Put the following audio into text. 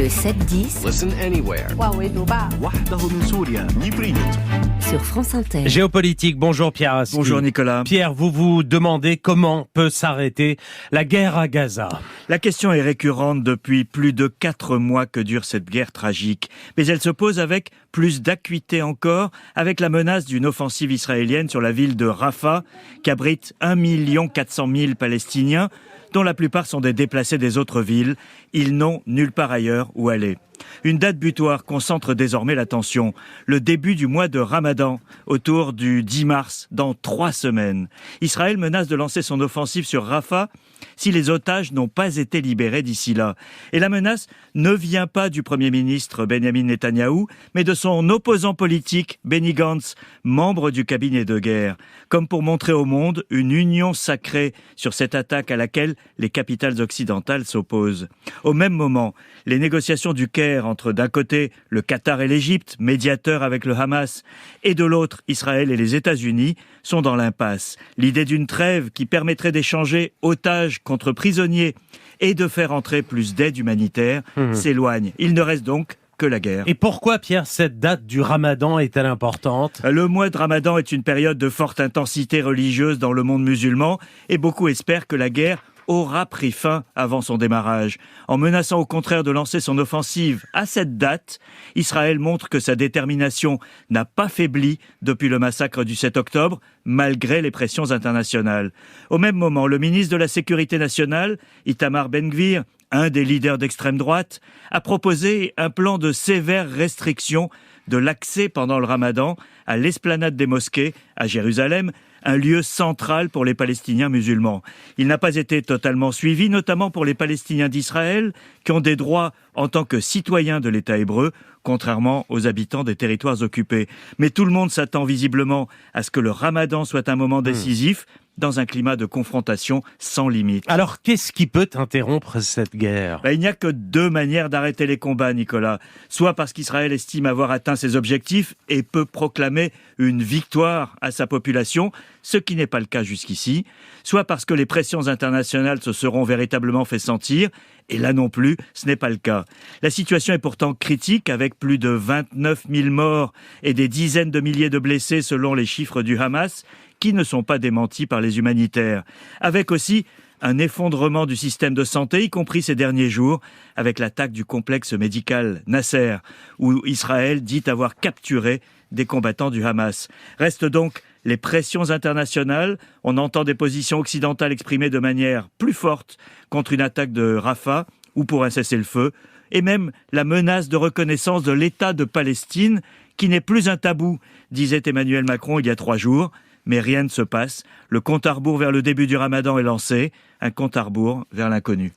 Le 7-10 Listen anywhere. وحده من سوريا. sur France Inter. Géopolitique, bonjour Pierre Aski. Bonjour Nicolas. Pierre, vous vous demandez comment peut s'arrêter la guerre à Gaza. La question est récurrente depuis plus de 4 mois que dure cette guerre tragique. Mais elle se pose avec plus d'acuité encore, avec la menace d'une offensive israélienne sur la ville de Rafah, qui abrite 1 400 000 Palestiniens, dont la plupart sont des déplacés des autres villes. Ils n'ont nulle part ailleurs où aller. Une date butoir concentre désormais l'attention. Le début du mois de Ramadan, autour du 10 mars, dans 3 semaines. Israël menace de lancer son offensive sur Rafah si les otages n'ont pas été libérés d'ici là. Et la menace ne vient pas du Premier ministre Benjamin Netanyahou, mais de son opposant politique, Benny Gantz, membre du cabinet de guerre. Comme pour montrer au monde une union sacrée sur cette attaque à laquelle les capitales occidentales s'opposent. Au même moment, les négociations du Caire entre d'un côté le Qatar et l'Égypte, médiateurs avec le Hamas, et de l'autre Israël et les États-Unis, sont dans l'impasse. L'idée d'une trêve qui permettrait d'échanger otages contre prisonniers et de faire entrer plus d'aide humanitaire s'éloigne. Il ne reste donc que la guerre. Et pourquoi, Pierre, cette date du Ramadan est-elle importante ? Le mois de Ramadan est une période de forte intensité religieuse dans le monde musulman et beaucoup espèrent que la guerre aura pris fin avant son démarrage. En menaçant au contraire de lancer son offensive à cette date, Israël montre que sa détermination n'a pas faibli depuis le massacre du 7 octobre, malgré les pressions internationales. Au même moment, le ministre de la Sécurité nationale, Itamar Ben-Gvir, un des leaders d'extrême droite, a proposé un plan de sévères restrictions de l'accès pendant le Ramadan à l'esplanade des mosquées à Jérusalem, un lieu central pour les Palestiniens musulmans. Il n'a pas été totalement suivi, notamment pour les Palestiniens d'Israël, qui ont des droits en tant que citoyens de l'État hébreu, contrairement aux habitants des territoires occupés. Mais tout le monde s'attend visiblement à ce que le Ramadan soit un moment décisif, dans un climat de confrontation sans limite. Alors, qu'est-ce qui peut interrompre cette guerre ? Il n'y a que 2 manières d'arrêter les combats, Nicolas. Soit parce qu'Israël estime avoir atteint ses objectifs et peut proclamer une victoire à sa population, ce qui n'est pas le cas jusqu'ici. Soit parce que les pressions internationales se seront véritablement fait sentir, et là non plus, ce n'est pas le cas. La situation est pourtant critique, avec plus de 29 000 morts et des dizaines de milliers de blessés selon les chiffres du Hamas, qui ne sont pas démentis par les humanitaires. Avec aussi un effondrement du système de santé, y compris ces derniers jours, avec l'attaque du complexe médical Nasser, où Israël dit avoir capturé des combattants du Hamas. Restent donc les pressions internationales. On entend des positions occidentales exprimées de manière plus forte contre une attaque de Rafah ou pour un cessez-le-feu, et même la menace de reconnaissance de l'État de Palestine, qui n'est plus un tabou, disait Emmanuel Macron il y a 3 jours. Mais rien ne se passe. Le compte à rebours vers le début du Ramadan est lancé. Un compte à rebours vers l'inconnu.